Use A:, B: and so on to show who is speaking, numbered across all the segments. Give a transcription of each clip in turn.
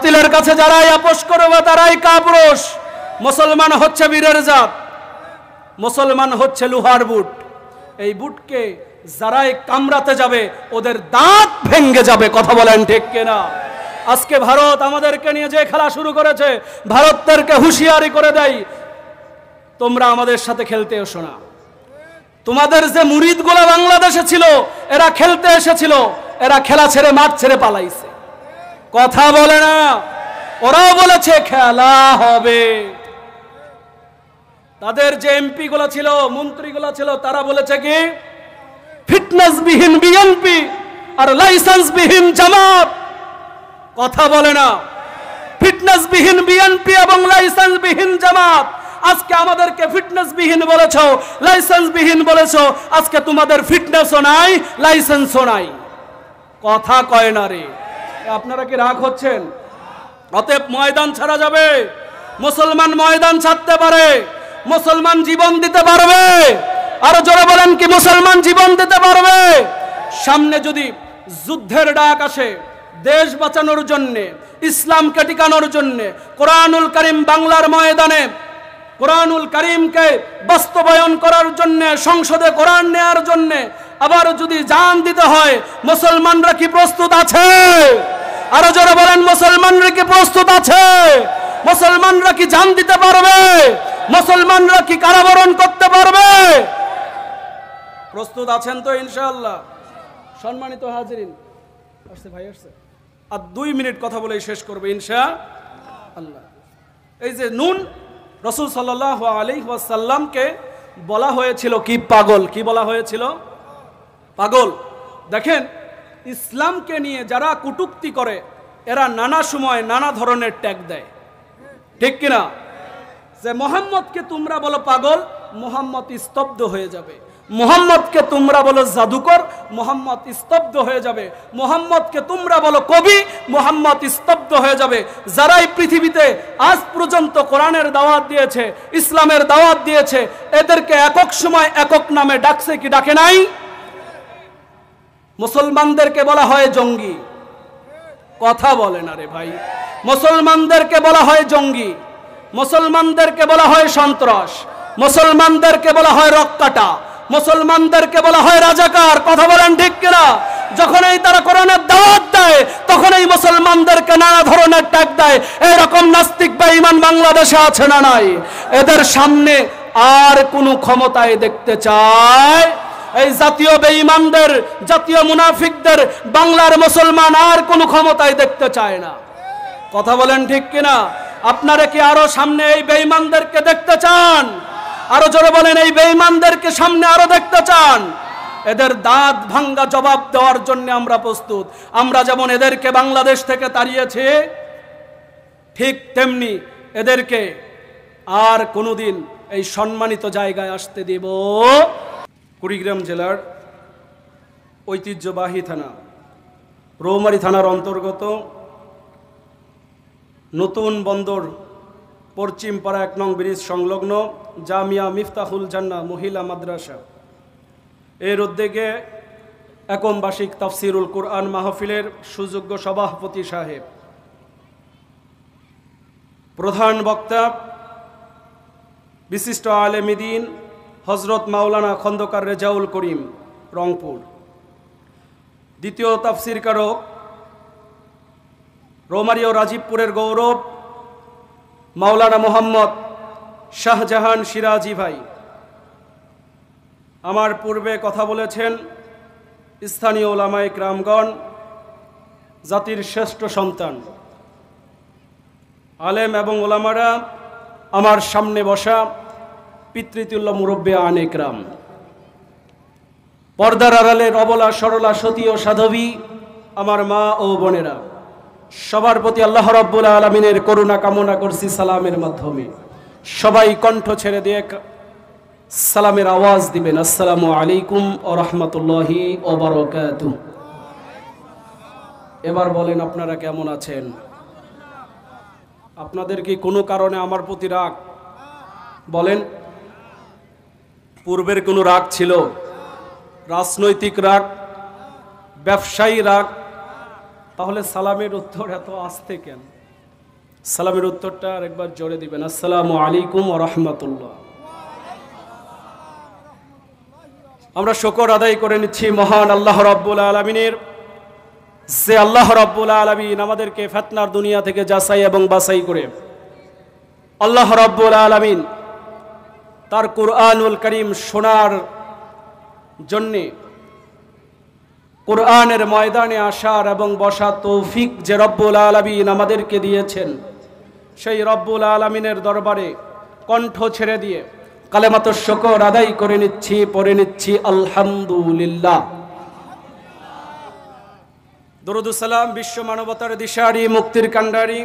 A: বাতিলের কাছে যারাই আপোষ করবে তারাই কাপুরুষ। মুসলমান হচ্ছে বীরের জাত, মুসলমান হচ্ছে লোহার বুট। এই বুটকে যারাই কামড়াতে যাবে ওদের দাঁত ভেঙে যাবে। কথা বলেন ঠিক কিনা? আজকে ভারত আমাদেরকে নিয়ে যে খেলা শুরু করেছে, ভারতদেরকে হুঁশিয়ারি করে দেয়, তোমরা আমাদের সাথে খেলতে এসো না। তোমাদের যে মুরিদগুলো বাংলাদেশে ছিল এরা খেলতে এসেছিল, এরা খেলা ছেড়ে মাঠ ছেড়ে পালাইছে। কথা বলে না, ওরাও বলেছে খেলা হবে। তাদের যে এমপি গুলো ছিল, মন্ত্রী গুলো ছিল, তারা বলেছে কি ফিটনেস বিহীন বিএনপি আর লাইসেন্স বিহীন জামাত। কথা বলে না, ফিটনেস বিহীন বিএনপি এবং লাইসেন্স বিহীন জামাত। আজকে আমাদেরকে ফিটনেস বিহীন বলেছো, লাইসেন্স বিহীন বলেছো, আজকে তোমাদের ফিটনেসও নাই, লাইসেন্সও নাই। কথা কয় না রে। আপনারা কি রাগ হচ্ছেন? অতএব ময়দান ছাড়া যাবে। মুসলমান ময়দান ছাড়তে পারে, মুসলমান জীবন দিতে পারবে। আরো জোরে বলেন, কি মুসলমান জীবন দিতে পারবে? সামনে যদি যুদ্ধের ডাক আসে, দেশ বাঁচানোর জন্য, ইসলামকে টিকানোর জন্য, কোরআনুল কারীম বাংলার ময়দানে কোরআনুল কারীমকে বাস্তবায়ন করার জন্য, সংসদে কোরআন নেয়ার জন্য আবার যদি জান দিতে হয়, মুসলমানরা কি প্রস্তুত আছে? আরো জোরে বলেন, মুসলমানরা কি প্রস্তুত আছে? মুসলমানরা কি জান দিতে পারবে? মুসলমানরা কি কারাবরণ করতে পারবে? প্রস্তুত আছেন তো ইনশাআল্লাহ? সম্মানিত হাজিরিন, আসছে ভাই, আসছে, আর 2 মিনিট কথা বলেই শেষ করবে ইনশাআল্লাহ। এই যে নুন, রাসূল সাল্লাল্লাহু আলাইহি ওয়াসাল্লামকে বলা হয়েছিল কি পাগল। কি বলা হয়েছিল? পাগল। দেখেন, ইসলামকে নিয়ে যারা কটূক্তি করে এরা নানা সময় নানা ধরনের ট্যাগ দেয়, ঠিক কিনা? যে মোহাম্মদকে তোমরা বলো পাগল, মোহাম্মদ স্তব্ধ হয়ে যাবে। মোহাম্মদকে তোমরা বলো জাদুকর, মোহাম্মদ স্তব্ধ হয়ে যাবে। মোহাম্মদকে তোমরা বলো কবি, মোহাম্মদ স্তব্ধ হয়ে যাবে। যারাই পৃথিবীতে আজ পর্যন্ত কোরআনের দাওয়াত দিয়েছে, ইসলামের দাওয়াত দিয়েছে, এদেরকে একক সময় একক নামে ডাকছে কি ডাকে নাই? মুসলমানদেরকে বলা হয় জঙ্গি। কথা বলে না রে ভাই। মুসলমানদেরকে বলা হয় জঙ্গি, মুসলমানদেরকে বলা হয় সন্ত্রাস, মুসলমানদেরকে বলা হয় রক্কাটা, মুসলমানদেরকে বলা হয় রাজাকার। কথা বলেন ঠিক কিনা? যখনই তারা কোরআনের দাওয়াত দেয় তখনই মুসলমানদেরকে নানা ধরনের ট্যাগ দেয়। এরকম নাস্তিক বেঈমান বাংলাদেশে আছে না নাই? এদের সামনে আর কোন ক্ষমতায় দেখতে চায়? এই জাতীয় বেঈমানদের, জাতীয় মুনাফিকদের বাংলার মুসলমান আর কোন ক্ষমতায় দেখতে চায় না। কথা বলেন ঠিক কিনা? আপনারা কি আরো সামনে এই বেঈমানদেরকে দেখতে চান? আরো জোরে বলেন, এই বেঈমানদেরকে সামনে আরো দেখতে চান? এদের দাঁত ভাঙ্গা জবাব দেওয়ার জন্য আমরা প্রস্তুত। আমরা যেমন এদেরকে বাংলাদেশ থেকে তাড়িয়েছি, ঠিক তেমনি এদেরকে আর কোনোদিন এই সম্মানিত জায়গায় আসতে দেব। কুড়িগ্রাম জেলার ঐতিহ্যবাহী থানা, রৌমারী থানার অন্তর্গত নতুন বন্দর পশ্চিম পাড়া 1 নং ব্রিজ সংলগ্ন জামিয়া মিফতাহুল জান্নাহ মহিলা মাদ্রাসা এর উদ্যোগে একম বার্ষিক তাফসিরুল কুরআন মাহফিলের সুযোগ্য সভাপতি সাহেব, প্রধান বক্তা বিশিষ্ট আলেমে দ্বীন হযরত মাওলানা খন্দকার রেজাউল করিম রংপুর, দ্বিতীয় তাফসিরকারক রৌমারী ও রাজীবপুরের গৌরব মাওলানা মোহাম্মদ শাহজাহান সিরাজি ভাই। আমার পূর্বে কথা বলেছেন স্থানীয় ওলামায়ে কেরামগণ, জাতির শ্রেষ্ঠ সন্তান আলেম এবং ওলামারা, আমার সামনে বসা পিতৃতুল্য মুরব্বিয়ান ইকরাম, পর্দার আড়ালের অবলা সরলা সতী ও সাধবী আমার মা ও বোনেরা, সবার প্রতি আল্লাহ রাব্বুল আলামিনের করুণা কামনা করছি সালামের মাধ্যমে। সবাই কণ্ঠ ছেড়ে দিয়ে সালামের আওয়াজ দিবেন, আসসালামু আলাইকুম ওয়া রাহমাতুল্লাহি ওয়া বারাকাতুহু। এবার বলেন আপনারা কেমন আছেন? আপনাদের কি কোনো কারণে আমার প্রতি রাগ? বলেন, পূর্বের কোনো রাগ ছিল? রাজনৈতিক রাগ, ব্যবসায়ী রাগ? তাহলে সালামের উত্তর এত আস্তে কেন? সালামের উত্তরটা আরেকবার জোরে দিবেন। আসসালামু আলাইকুম ওয়া রাহমাতুল্লাহ। আমরা শুকর আদায় করে নিচ্ছি মহান আল্লাহ রাব্বুল আলামিনের, যে আল্লাহ রাব্বুল আলামিন আমাদেরকে ফিতনার দুনিয়া থেকে যাচাই এবং বাছাই করে আল্লাহ রাব্বুল আলামিন তার কুরআনুল কারীম শোনার জন্যে, কুরআনের ময়দানে আসার এবং বসা তৌফিক যে রব্বুল আলামিন আমাদেরকে দিয়েছেন, সেই রব্বুল আলামিনের দরবারে কণ্ঠ ছেড়ে দিয়ে কালেমাতুশ শুকর আদায় করে নিচ্ছি, পড়ে নিচ্ছি আলহামদুলিল্লাহ। দরুদ ও সালাম বিশ্ব মানবতার দিশারি, মুক্তির কান্ডারি,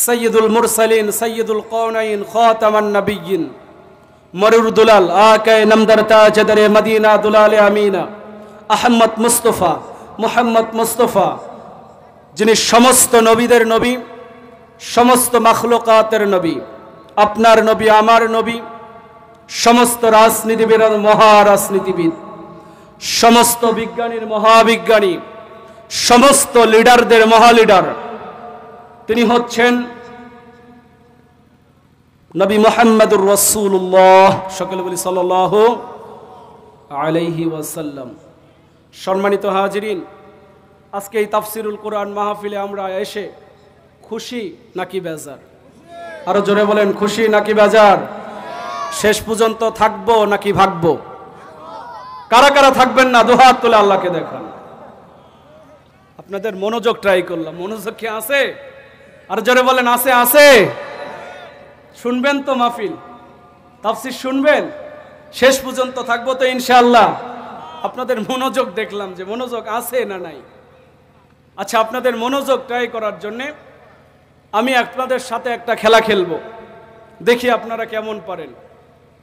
A: সাইয়্যিদুল মুরসালিন, সাইয়্যিদুল কাওনাইন, খাতামান নবিয়্যিন, মরুর দুলাল, আকায়ে নামদার তাজদারে মদিনা, দুলালে আমিনা, আহমদ মুস্তফা, মুহাম্মদ মুস্তফা, যিনি সমস্ত নবীদের নবী, সমস্ত মাখলুকাতের নবী, আপনার নবী, আমার নবী, সমস্ত রাজনীতিবিদের মহারাজনীতিবিদ, সমস্ত বিজ্ঞানীর মহাবিজ্ঞানী, সমস্ত লিডারদের মহালিডার, তিনি হচ্ছেন নবী মুহাম্মদুর রাসূলুল্লাহ, সকলে বলি সাল্লাল্লাহু আলাইহি ওয়াসাল্লাম। সম্মানিত হাজিরিন, আজকে এই তাফসিরুল কোরআন মাহফিলে আমরা এসে খুশি নাকি বেজার? আরো জোরে বলেন, খুশি নাকি বেজার? শেষ পর্যন্ত থাকবো নাকি ভাগবো? কারা কারা থাকবেন না দুহাত তুলে আল্লাহকে দেখান। আপনাদের মনোযোগ ট্রাই করলাম, মনোযোগ কি আছে? আর জোরে বলেন, আছে? আছে? শুনবেন তো মাহফিল, তাফসির শুনবেন? শেষ পর্যন্ত থাকবো তো ইনশাআল্লাহ? আপনাদের মনোযোগ দেখলাম যে মনোযোগ আছে না নাই। আচ্ছা, আপনাদের মনোযোগ ট্রাই করার জন্যে আমি আপনাদের সাথে একটা খেলা খেলবো, দেখি আপনারা কেমন পারেন।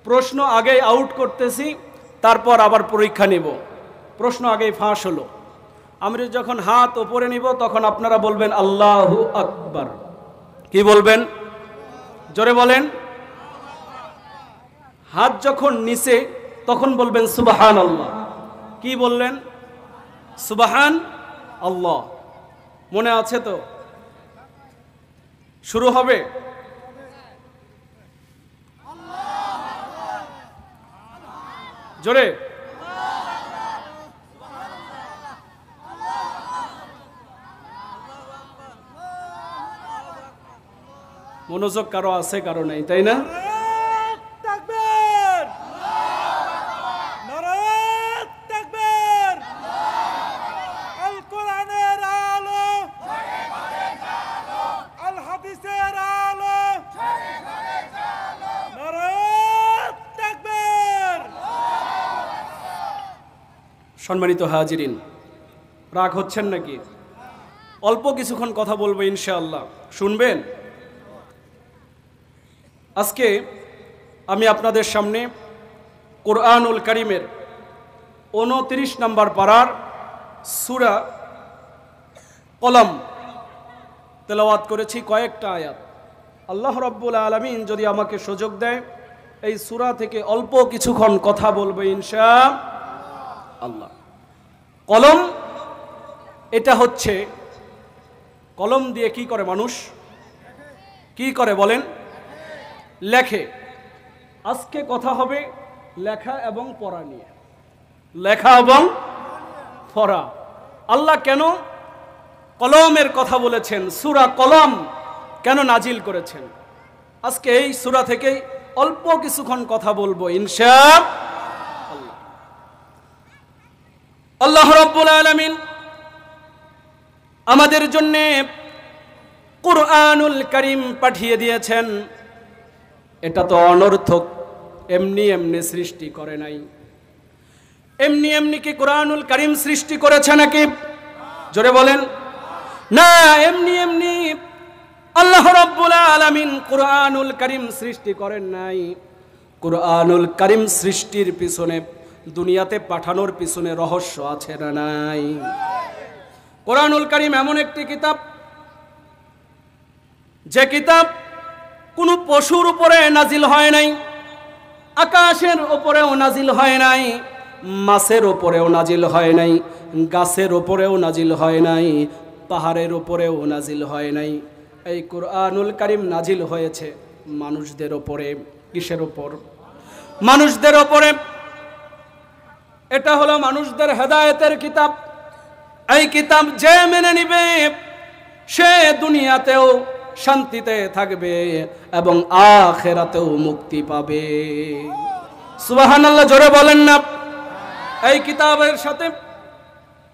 A: প্রশ্ন আগেই আউট করতেছি, তারপর আবার পরীক্ষা নিব। প্রশ্ন আগেই ফাঁস হলো, আমি যখন হাত ওপরে নিব তখন আপনারা বলবেন আল্লাহু আকবার। কি বলবেন? জোরে বলেন। হাত যখন নিচে তখন বলবেন সুবহানাল্লাহ। কি বললেন? সুবহান আল্লাহ। মনে আছে তো? শুরু হবে। জোরে। মনোযোগ কারো আছে, কারো নাই, তাই না? সম্মানিত হাজিরিন, রাগ হচ্ছেন নাকি? অল্প কিছুক্ষণ কথা বলবো ইনশাআল্লাহ, শুনবেন? আজকে আমি আপনাদের সামনে কুরআনুল কারীমের 29 নম্বর পারার সূরা কলম তেলাওয়াত করেছি, কয়েকটা আয়াত। আল্লাহ রাব্বুল আলামিন যদি আমাকে সুযোগ দেয়, এই সূরা থেকে অল্প কিছুক্ষণ কথা বলবো ইনশাআল্লাহ। কলম, এটা হচ্ছে, কলম দিয়ে কি করে মানুষ? কি করে বলেন? লেখে। আজকে কথা হবে লেখা এবং পড়া নিয়ে। লেখা এবং পড়া। আল্লাহ কেন কলমের কথা বলেছেন, সূরা কলম কেন নাজিল করেছেন, আজকে এই সূরা থেকেই অল্প কিছুক্ষণ কথা বলবো ইনশাআল্লাহ। আল্লাহ রাব্বুল আলামিন আমাদের জন্য কুরআনুল কারীম পাঠিয়ে দিয়েছেন। এটা তো অনর্থক, এমনি এমনি সৃষ্টি করে নাই। এমনি এমনি কি কুরআনুল কারীম সৃষ্টি করেছে নাকি? জোরে বলেন। না, এমনি এমনি আল্লাহ রাব্বুল আলামিন কুরআনুল কারীম সৃষ্টি করেন নাই। কুরআনুল কারীম সৃষ্টির পিছনে, দুনিয়াতে পাঠানোর পিছনে রহস্য আছে না নাই? কুরআনুল কারীম এমন একটি কিতাব, যে কিতাব কোনো পশুর উপরে নাজিল হয় নাই, আকাশের উপরেও নাজিল হয় নাই, মাছের উপরেও নাজিল হয় নাই, গাছের উপরেও নাজিল হয় নাই, পাহাড়ের উপরেও নাজিল হয় নাই। এই কুরআনুল কারীম নাজিল হয়েছে মানুষদের উপরে। কিসের উপর? মানুষদের উপরে। এটা হলো মানুষদের হেদায়েতের কিতাব। এই কিতাব যে মেনে নিবে সে দুনিয়াতেও শান্তিতে থাকবে এবং আখিরাতেও মুক্তি পাবে। সুবহানাল্লাহ, জোরে বলেন না। এই কিতাবের সাথে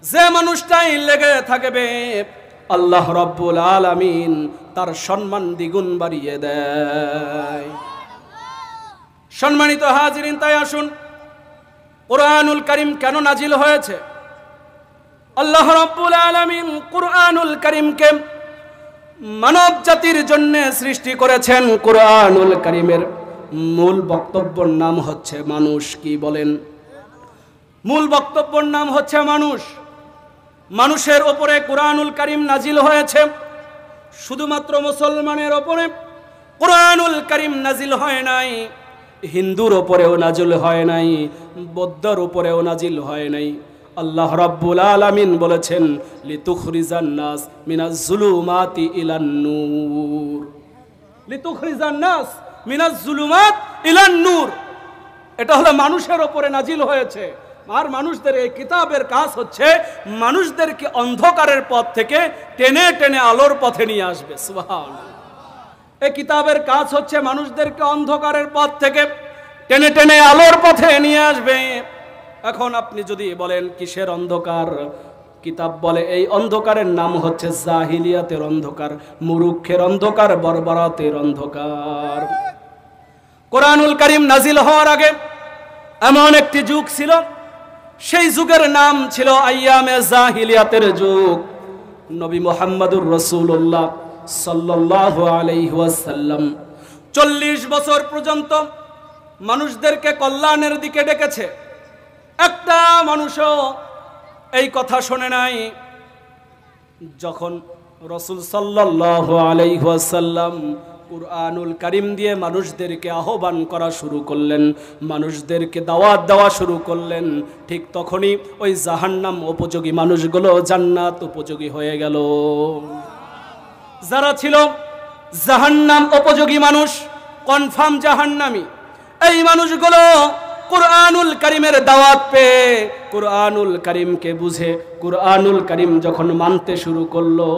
A: যে মানুষটাই লেগে থাকবে আল্লাহ রাব্বুল আলামিন তার সম্মান দ্বিগুণ বাড়িয়ে দেয়। সম্মানিত হাজিরিন, তাই আসুন, কুরআনুল কারীম কেন নাজিল হয়েছে? আল্লাহ রাব্বুল আলামিন কুরআনুল কারীমকে মানব জাতির জন্য সৃষ্টি করেছেন। কুরআনুল কারীমের মূল বক্তব্যের নাম হচ্ছে মানুষ। কি বলেন? মূল বক্তব্যের নাম হচ্ছে মানুষ। মানুষের ওপরে কুরআনুল কারীম নাজিল হয়েছে। শুধুমাত্র মুসলমানের ওপরে কুরআনুল কারীম নাজিল হয় নাই, হিন্দুর ওপরেও নাজিল হয় নাই, বৌদ্ধর উপরেও নাজিল হয় নাই। আল্লাহ রাব্বুল আলামিন বলেছেন লিতুখরিজান নাস মিনাজ জুলুমাতি ইলান নূর। লিতুখরিজান নাস মিনাজ জুলুমাত ইলান নূর, এটা হলো মানুষের ওপরে নাজিল হয়েছে। আর মানুষদের এই কিতাবের কাজ হচ্ছে মানুষদেরকে অন্ধকারের পথ থেকে টেনে টেনে আলোর পথে নিয়ে আসবে। সুবহানাল্লাহ। এই কিতাবের কাজ হচ্ছে মানুষদেরকে অন্ধকারের পথ থেকে টেনে টেনে আলোর পথে নিয়ে আসবে। এখন আপনি যদি বলেন কিসের অন্ধকার, কিতাব বলে এই অন্ধকারের নাম হচ্ছে জাহিলিয়াতের অন্ধকার, মুরুক্ষের অন্ধকার, বর্বরতের অন্ধকার। কুরআনুল কারীম নাজিল হওয়ার আগে এমন একটি যুগ ছিল, সেই যুগের নাম ছিল আইয়ামে জাহিলিয়াতের যুগ। নবী মুহাম্মদুর রাসূলুল্লাহ সাল্লাল্লাহু আলাইহি ওয়াসাল্লাম 40 বছর পর্যন্ত মানুষদেরকে কল্যাণের দিকে ডেকেছে। একটা মানুষও এই কথা শোনে নাই। যখন রাসূল সাল্লাল্লাহু আলাইহি ওয়াসাল্লাম কুরআনুল কারীম দিয়ে মানুষদেরকে আহ্বান করা শুরু করলেন, মানুষদেরকে দাওয়াত দেওয়া শুরু করলেন, ঠিক তখনই ওই জাহান্নাম উপযোগী মানুষগুলো জান্নাত উপযোগী হয়ে গেল। যারা ছিল জাহান্নাম উপযোগী মানুষ, কনফার্ম জাহান্নামী, এই মানুষগুলো কুরআনুল কারীমের দাওয়াত পেয়ে কুরআনুল কারীমকে বুঝে কুরআনুল কারীম যখন মানতে শুরু করলো,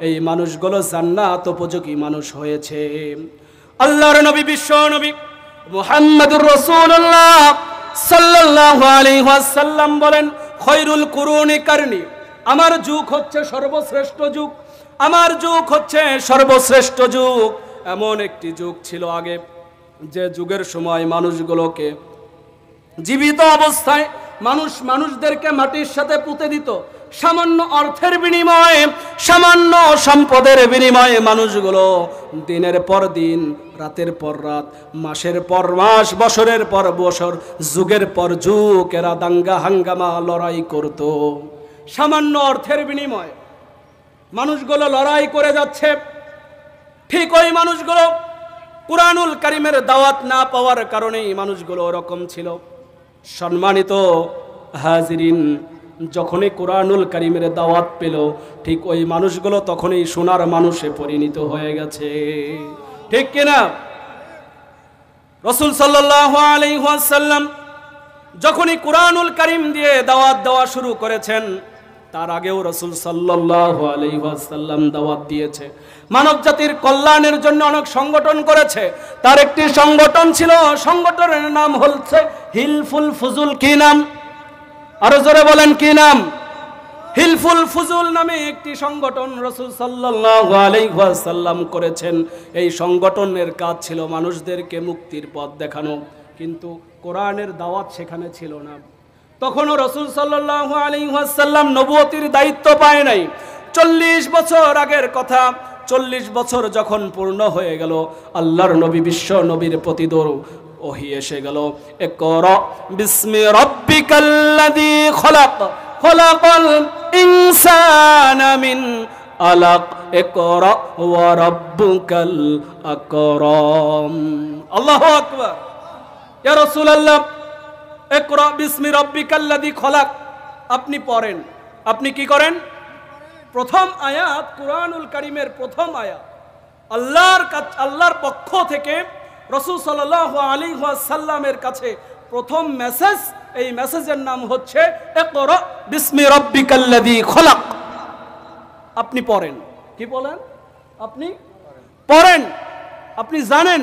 A: এই মানুষগুলো জান্নাত উপযোগী মানুষ হয়েছে। আল্লাহর নবী, বিশ্ব নবী মুহাম্মদুর রাসূলুল্লাহ সাল্লাল্লাহু আলাইহি ওয়াসাল্লাম বলেন, খয়রুল কুরুনি কারনি, আমার যুগ হচ্ছে সর্বশ্রেষ্ঠ যুগ, আমার যুগ হচ্ছে সর্বশ্রেষ্ঠ যুগ। এমন একটি যুগ ছিল আগে, যে যুগের সময় মানুষগুলোকে জীবিত অবস্থায় মানুষদেরকে মাটির সাথে পুঁতে দিত। সামান্য অর্থের বিনিময়ে, সামান্য সম্পদের বিনিময়ে মানুষগুলো দিনের পর দিন, রাতের পর রাত, মাসের পর মাস, বছরের পর বছর, যুগের পর যুগ এরা দাঙ্গা হাঙ্গামা লড়াই করত। সামান্য অর্থের বিনিময়ে মানুষগুলো লড়াই করে যাচ্ছে। ঠিক ওই মানুষগুলো কুরআনুল কারীমের দাওয়াত না পাওয়ার কারণেই মানুষগুলো ওরকম ছিল। সম্মানিত হাজিরিন, যখনই কুরআনুল কারীমের দাওয়াত পেল, ঠিক ওই মানুষগুলো তখনই সোনার মানুষে পরিণত হয়ে গেছে। ঠিক কিনা? রাসূল সাল্লাল্লাহু আলাইহি ওয়াসাল্লাম যখনই কুরআনুল কারীম দিয়ে দাওয়াত দেওয়া শুরু করেছেন, তার আগেও রাসূল সাল্লাল্লাহু আলাইহি ওয়াসাল্লাম দাওয়াত দিয়েছে। মানব জাতির কল্যাণের জন্য অনেক সংগঠন করেছে। তার একটি সংগঠন ছিল, সংগঠনের নাম হচ্ছে হিলফুল ফুজুল। কি নাম? আরো জোরে বলেন, কি নাম? হিলফুল ফুজুল নামে একটি সংগঠন রাসূল সাল্লাল্লাহু আলাইহি ওয়াসাল্লাম করেছেন। এই সংগঠনের কাজ ছিল মানুষদেরকে মুক্তির পথ দেখানো, কিন্তু কোরআনের দাওয়াত সেখানে ছিল না। তখনও রাসূল সাল্লাল্লাহু আলাইহি ওয়াসাল্লাম নবুয়তির দায়িত্ব পায় নাই। 40 বছর আগের কথা, 40 বছর যখন পূর্ণ হয়ে গেল, আল্লাহর নবী, বিশ্ব নবীর প্রতি ওহী এসে গেল। ইকরা বিসমি রাব্বিকাল্লাযী খলাক, খলাকাল ইনসানা মিন আলাক, ইকরা ওয়া রাব্বুকাল আকরাম। আল্লাহু আকবার। ইয়া রাসূলুল্লাহ, ইকরা বিসমি রাব্বিকাল্লাযী খলাক আপনি পড়েন, আপনি কি করেন? প্রথম আয়াত, কুরআনুল কারীমের প্রথম আয়াত, আল্লাহর পক্ষ থেকে রাসূল সাল্লাল্লাহু আলাইহি ওয়াসাল্লামের কাছে প্রথম মেসেজ, এই মেসেজের নাম হচ্ছে ইকরা বিসমি রাব্বিকাল্লাযী খলাক। আপনি পড়েন। কি বলেন? আপনি পড়েন। আপনি জানেন,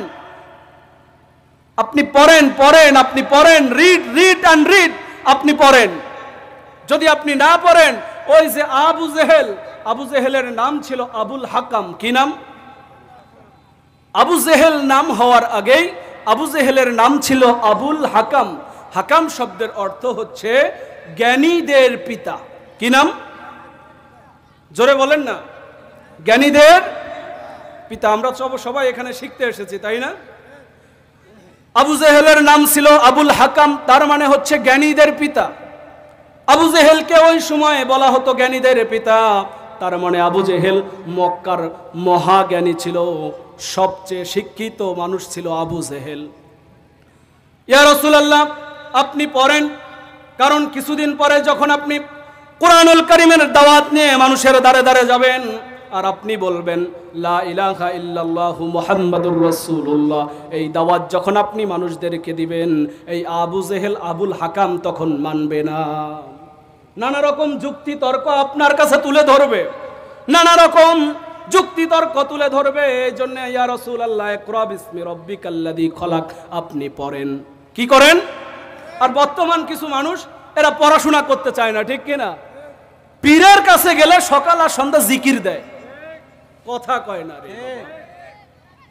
A: আপনি পড়েন, আপনি পড়েন, রিড অ্যান্ড রিড, আপনি পড়েন। যদি আপনি না পড়েন, ওই যে আবু জেহেলের নাম ছিল আবুল হাকাম। কি নাম? আবু জেহেল নাম হওয়ার আগেই আবু জেহেলের নাম ছিল আবুল হাকাম। হাকাম শব্দের অর্থ হচ্ছে জ্ঞানীদের পিতা। কি নাম? জোরে বলেন না। জ্ঞানীদের পিতা। আমরা সবাই এখানে শিখতে এসেছি, তাই না? আবু জেহেলের নাম ছিল আবুল হাকাম, তার মানে হচ্ছে জ্ঞানীদের পিতা। আবু জেহেলকে ওই সময় বলা হতো জ্ঞানীদের পিতা, তার মানে আবু জেহেল মক্কার মহাজ্ঞানী ছিল, সবচেয়ে শিক্ষিত মানুষ ছিল আবু জেহেল। ইয়া রাসূলুল্লাহ, আপনি পড়েন, কারণ কিছুদিন পরে যখন আপনি কুরআনুল কারীমের দাওয়াত নিয়ে মানুষের দ্বারে দ্বারে যাবেন, আর আপনি বলবেন লা ইলাহা ইল্লাল্লাহু মুহাম্মাদুর রাসূলুল্লাহ, এই দাওয়াত যখন আপনি মানুষদেরকে দিবেন, এই আবু জেহেল আবুল হাকাম তখন মানবে না। নানা রকম যুক্তি তর্ক আপনার কাছে তুলে ধরবে, নানা রকম যুক্তি তর্ক তুলে ধরবে। এই জন্য ইয়া রাসূলুল্লাহ ইকরা বিসমি রাব্বিকাল্লাযী খলাক আপনি পড়েন। কি করেন? আর বর্তমান কিছু মানুষ এরা পড়াশোনা করতে চায় না, ঠিক কিনা? পীরের কাছে গেলে সকাল আর সন্ধ্যা জিকির দেয়, কথা কয় না রে।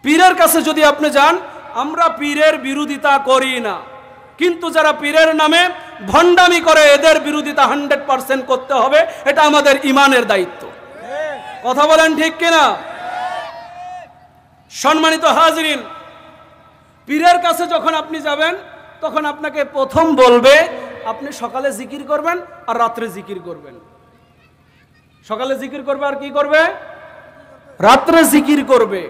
A: পীরের কাছে যদি আপনি যান, আমরা পীরের বিরোধিতা করি না, কিন্তু যারা পীরের নামে ভণ্ডামি করে এদের বিরোধিতা 100% করতে হবে, এটা আমাদের ইমানের দায়িত্ব। কথা বলেন ঠিক কিনা? সম্মানিত হাজিরিন, পীরের কাছে যখন আপনি যাবেন, তখন আপনাকে প্রথম বলবে আপনি সকালে জিকির করবেন আর রাত্রে জিকির করবেন। সকালে জিকির করবে আর কি করবে? রাত্রে জিকির করবে।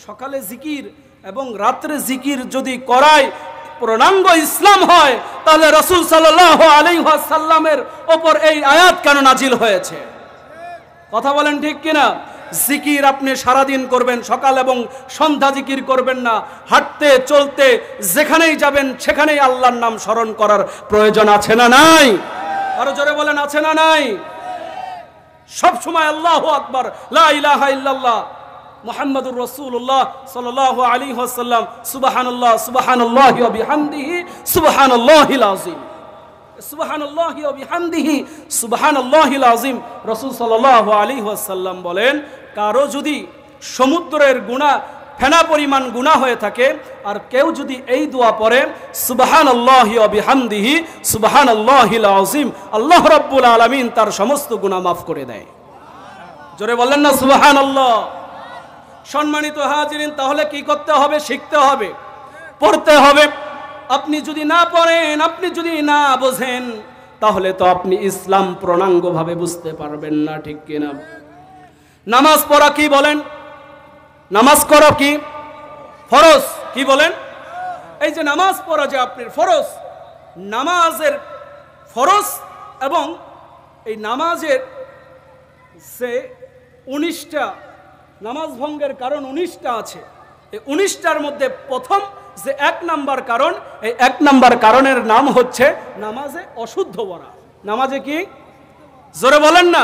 A: সকালে জিকির এবং রাত্রে জিকির যদি করায় পূর্ণাঙ্গ ইসলাম হয়, তাহলে রাসূল সাল্লাল্লাহু আলাইহি ওয়াসাল্লামের উপর এই আয়াত কেন নাজিল হয়েছে? কথা বলেন ঠিক কিনা? জিকির আপনি সারাদিন করবেন, সকাল এবং সন্ধ্যা জিকির করবেন না। হাঁটতে চলতে যেখানেই যাবেন সেখানেই আল্লাহর নাম স্মরণ করার প্রয়োজন আছে না নাই? আরো জোরে বলেন, আছে না নাই? সব সময় আল্লাহু আকবার, লা ইলাহা ইল্লাল্লাহ মুহাম্মাদুর রাসূলুল্লাহ সাল্লাল্লাহু আলাইহি ওয়াসাল্লাম, সুবহানাল্লাহ সুবহানাল্লাহি ওয়া বিহামদিহি সুবহানাল্লাহিল আযীম, সুবহানাল্লাহি ওয়া বিহামদিহি সুবহানাল্লাহিল আযীম। রাসূল সাল্লাল্লাহু আলাইহি ওয়াসাল্লাম বলেন, কারো যদি সমুদ্রের গুনাহ ফেনা পরিমাণ গুনাহ হয়ে থাকে, আর কেউ যদি এই দোয়া পড়ে সুবহানাল্লাহি ওয়া বিহামদিহি সুবহানাল্লাহিল আযীম, আল্লাহ রাব্বুল আলামিন তার সমস্ত গুনাহ মাফ করে দেয়। জোরে বললেন না সুবহানাল্লাহ? সম্মানিত হাজিরিন, তাহলে কি করতে হবে? শিখতে হবে, পড়তে হবে। আপনি যদি না পড়েন, আপনি যদি না বোঝেন, তাহলে তো আপনি ইসলাম পূর্ণাঙ্গভাবে বুঝতে পারবেন না, ঠিক কিনা? নামাজ পড়া কি বলেন? নামাজ করা কি ফরজ? কি বলেন? এই যে নামাজ পড়া যে আপনার ফরজ, নামাজের ফরজ এবং এই নামাজের যে 19টা নামাজ ভঙ্গের কারণ 19টা আছে। এই 19টার মধ্যে প্রথম যে 1 নাম্বার কারণ, এই 1 নাম্বার কারণের নাম হচ্ছে নামাজে অশুদ্ধ পড়া। নামাজে কি? জোরে বলেন না।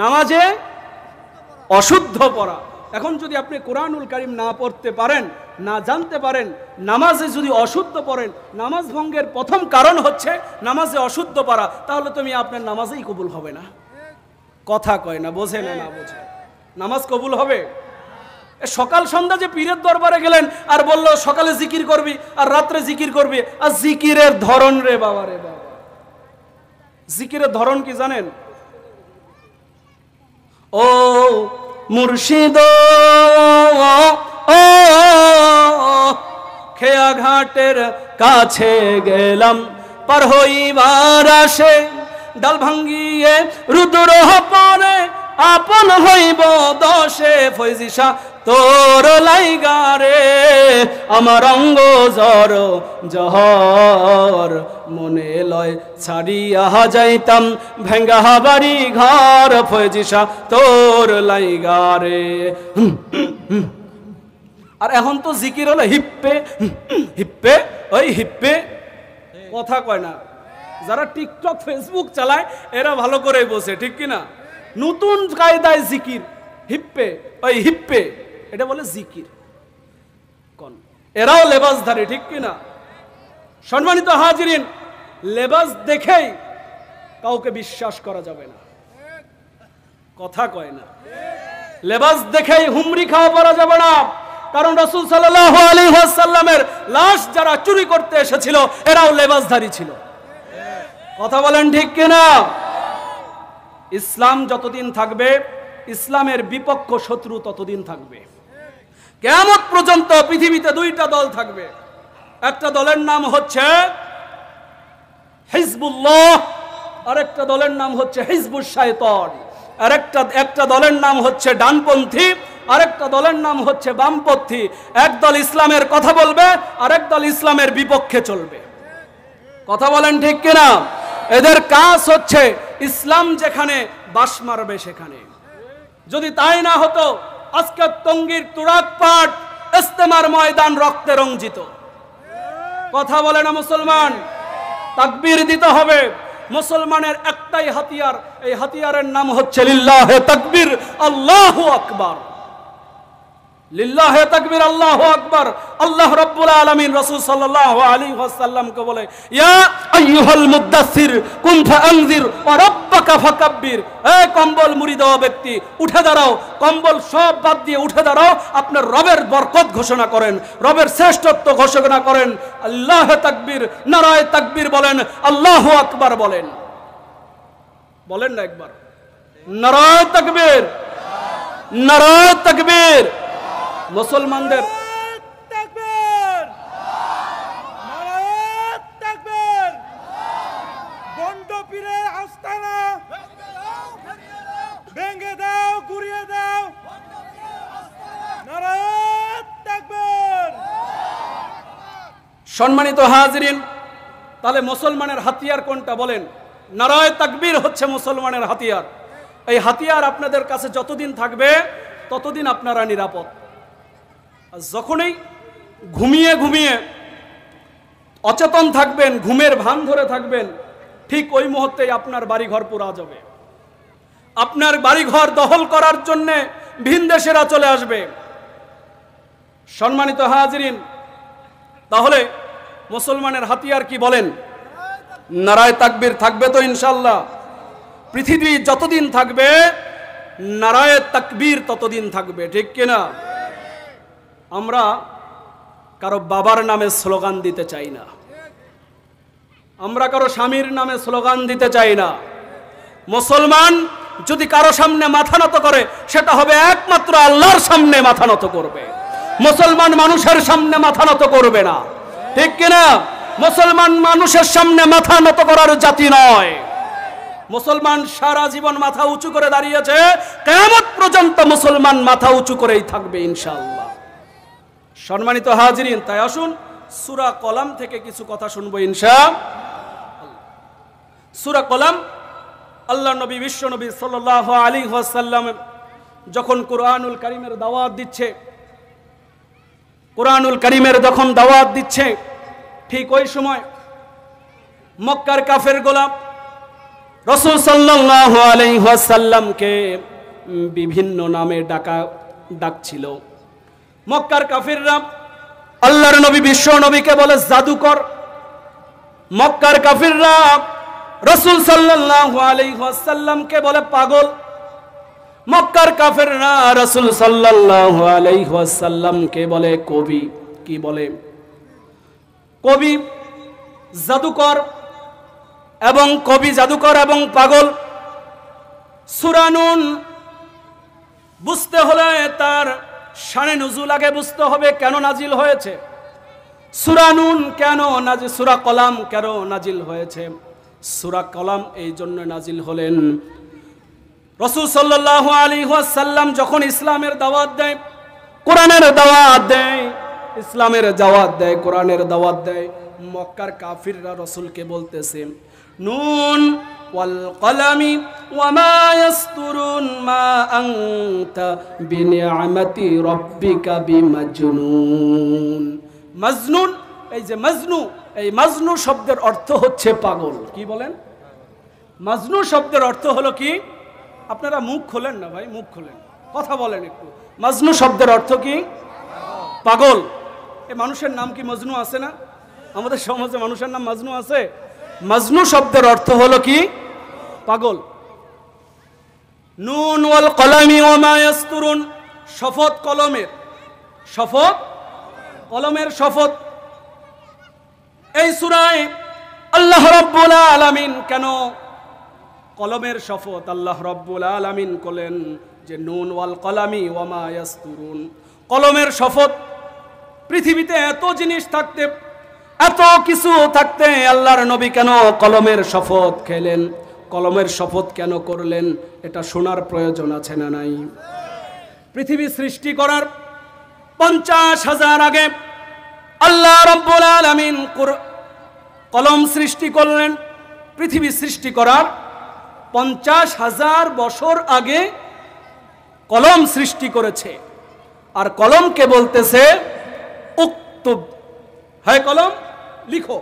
A: নামাজে অশুদ্ধ পড়া। এখন যদি আপনি কোরআনুল কারীম না পড়তে পারেন, না জানতে পারেন, নামাজে যদি অশুদ্ধ পড়েন, নামাজ ভঙ্গের প্রথম কারণ হচ্ছে নামাজে অশুদ্ধ পড়া, তাহলে তুমি আপনার নামাজেই কবুল হবে না। কথা কয় না, বোঝে না, না বোঝে, নামাজ কবুল হবে? সকাল সন্ধ্যা যে পীরের দরবারে গেলেন আর বলল সকালে জিকির করবি আর রাত্রে জিকির করবি, আর জিকিরের ধরন রে বাবা রে বাবা, জিকিরের ধরন কি জানেন? ও মুর্শিদ ও খেয়া ঘাটের কাছে গেলাম, পার হইবার আসে ডাল ভাঙ্গিয়ে রুদ্র পরে আপন হইব দশে ফৈজিশা তোর লাইগারে আমার অঙ্গ জর জহর মনে লয় ছাড়িয়া যাইতাম ভেঙ্গা বাড়ি ঘর ফৈজিশা তোর লাইগারে। আর এখন তো জিকির হলো হিপ্পে হিপ্পে ওই হিপ্পে, কথা কয় না। যারা টিকটক ফেসবুক চালায় এরা ভালো করে বসে, ঠিক কিনা? নতুন কায়দায় জিকির, হিপ্পে ওই হিপ্পে, এটা বলে জিকির। কোন এরাও লেবাসধারী, ঠিক কিনা? সম্মানিত হাজিরিন, লেবাস দেখেই কাউকে বিশ্বাস করা যাবে না, কথা কয় না। লেবাস দেখেই হুমরি খাওয়া পড়া যাবে না, কারণ রাসূল সাল্লাল্লাহু আলাইহি ওয়াসাল্লামের লাশ যারা চুরি করতে এসেছিল এরাও লেবাসধারী ছিল, কথা বলেন ঠিক কিনা? ইসলাম যতদিন থাকবে, ইসলামের বিপক্ষ শত্রু ততদিন থাকবে। কিয়ামত পর্যন্ত পৃথিবীতে দুইটা দল থাকবে, একটা দলের নাম হচ্ছে হিজবুল্লাহ, আরেকটা দলের নাম হচ্ছে হিজবুশ শায়তান। একটা দলের নাম হচ্ছে ডানপন্থী, আরেকটা দলের নাম হচ্ছে বামপন্থী। এক দল ইসলামের কথা বলবে, আরেক দল ইসলামের বিপক্ষে চলবে, কথা বলেন ঠিক কিনা? এদের কাজ হচ্ছে ইসলাম যেখানে বাস মারবে সেখানে। যদি তাই না হতো আজকে টঙ্গীর তুরাগ পাট ইস্তেমার ময়দান রক্তে রঞ্জিত, কথা বলে না মুসলমান? তাকবীর দিতে হবে। মুসলমানের একটাই হাতিয়ার, এই হাতিয়ারের নাম হচ্ছে লিল্লাহে তাকবীর, আল্লাহু আকবার। লিল্লাহে তাকবীর, আল্লাহু আকবার। আল্লাহ রাব্বুল আলামিন রাসূল সাল্লাল্লাহু আলাইহি ওয়াসাল্লামকে বলে, ইয়া আইয়ুহাল মুদ্দাসসির কুম ফাআনজির ওয়া রাব্বাকা ফাকাব্বির। এই কম্বল মুড়ি দেওয়া ব্যক্তি, উঠে দাঁড়াও, কম্বল সব বাদ দিয়ে উঠে দাঁড়াও, আপনার রবের বরকত ঘোষণা করেন, রবের শ্রেষ্ঠত্ব ঘোষণা করেন। আল্লাহে তাকবীর, নারায়ে তাকবীর বলেন, আল্লাহু আকবার বলেন। বলেন না একবার, নারায়ে তাকবীর, নারায়ে তাকবীর। মুসলমানদের সম্মানিত হাজিরিন, তাহলে মুসলমানের হাতিয়ার কোনটা বলেন? নারায়ে তাকবীর হচ্ছে মুসলমানের হাতিয়ার। এই হাতিয়ার আপনাদের কাছে যতদিন থাকবে ততদিন আপনারা নিরাপদ। যখনই ঘুমিয়ে ঘুমিয়ে অচেতন থাকবেন, ঘুমের ভান ধরে থাকবেন, ঠিক ওই মুহূর্তেই আপনার বাড়িঘর পুরা যাবে। আপনার বাড়িঘর দখল করার জন্য ভিনদেশীরা চলে আসবে। সম্মানিত হাজিরিন, তাহলে মুসলমানের হাতিয়ার কি বলেন? নারায়ে তাকবীর থাকবে তো ইনশাআল্লাহ। পৃথিবী যতদিন থাকবে নারায়ে তাকবীর ততদিন থাকবে, ঠিক কিনা? আমরা কারো বাবার নামে স্লোগান দিতে চাই না, আমরা কারো স্বামীর নামে স্লোগান দিতে চাই না। মুসলমান যদি কারো সামনে মাথা নত করে সেটা হবে একমাত্র আল্লাহর সামনে মাথা নত করবে। মুসলমান মানুষের সামনে মাথা নত করবে না, ঠিক কিনা? মুসলমান মানুষের সামনে মাথা নত করার জাতি নয়। মুসলমান সারা জীবন মাথা উঁচু করে দাঁড়িয়েছে, কিয়ামত পর্যন্ত মুসলমান মাথা উঁচু করেই থাকবে ইনশাআল্লাহ। সম্মানিত হাজিরিন, তাই আসুন সূরা কলাম থেকে কিছু কথা শুনবো ইনশাআল্লাহ। সূরা কলাম, আল্লাহ নবী বিশ্ব নবী সাল্লাল্লাহু আলাইহি ওয়াসাল্লাম যখন কোরআনুল কারীমের দাওয়াত দিচ্ছে, কোরআনুল কারীমের যখন দাওয়াত দিচ্ছে, ঠিক ওই সময় মক্কার কাফের গোলাম রাসূল সাল্লাল্লাহু আলাইহি ওয়াসাল্লামকে বিভিন্ন নামে ডাকছিল। মক্কার কাফিররা আল্লাহর নবী বিশ্ব নবীকে বলে জাদুকর। মক্কার কাফিররা রাসূল সাল্লাল্লাহু আলাইহি ওয়াসাল্লামকে বলে পাগল। মক্কার কাফিররা রাসূল সাল্লাল্লাহু আলাইহি ওয়াসাল্লামকে বলে কবি। কি বলে? কবি, জাদুকর এবং কবি, জাদুকর এবং পাগল। সূরা নূন বুঝতে হলে তার শানে নুজুল আগে বুঝতে হবে, কেন নাজিল হয়েছে। সূরা নূন কেন নাজিল, সূরা কলাম কেন নাজিল হয়েছে? সূরা কলাম এই জন্য নাজিল হলেন, রাসূল সাল্লাল্লাহু আলাইহি ওয়াসাল্লাম যখন ইসলামের দাওয়াত দেয়, কোরআনের দাওয়াত দেয়, ইসলামের দাওয়াত দেয়, কোরআনের দাওয়াত দেয়, মক্কার কাফিররা রাসূলকে বলতেছে, নুন ওয়াল কলামি ওয়া মা ইয়াসতুরুন মা আনতা বিনিআমাতি রাব্বিকা বিমাজনুন। মাজনুন, এই যে মাজনু, এই মাজনু শব্দের অর্থ হচ্ছে পাগল। কি বলেন? মাজনু শব্দের অর্থ হলো কি? আপনারা মুখ খোলেন না ভাই, মুখ খোলেন, কথা বলেন একটু। মাজনু শব্দের অর্থ কি? পাগল। এই মানুষের নাম কি মজনু আছে না? আমাদের সমাজে মানুষের নাম মাজনু আছে। মাজনু শব্দের অর্থ হলো কি? পাগল। নুন ওয়াল কলামি ওয়া মা ইয়াসতুরুন, শপথ কলমের, শপথ কলমের শপথ। এই সূরায় আল্লাহ রাব্বুল আলামিন কেন কলমের শপথ আল্লাহ রাব্বুল আলামিন বলেন যে নুন ওয়াল কলামি ওয়া মা ইয়াসতুরুন, কলমের শপথ। পৃথিবীতে এত জিনিস থাকতে, এত কিছু থাকতে আল্লাহর নবী কেন কলমের শপথ খেলেন, কলমের শপথ কেন করলেন? এটা শোনার প্রয়োজন আছে না নাই? পৃথিবী সৃষ্টি করার 50,000 আগে আল্লাহ রাব্বুল আলামিন কলম সৃষ্টি করলেন। পৃথিবী সৃষ্টি করার 50,000 বছর আগে কলম সৃষ্টি করেছে। আর কলমকে বলতেছে উক্তুব, হ্যাঁ কলম লিখো।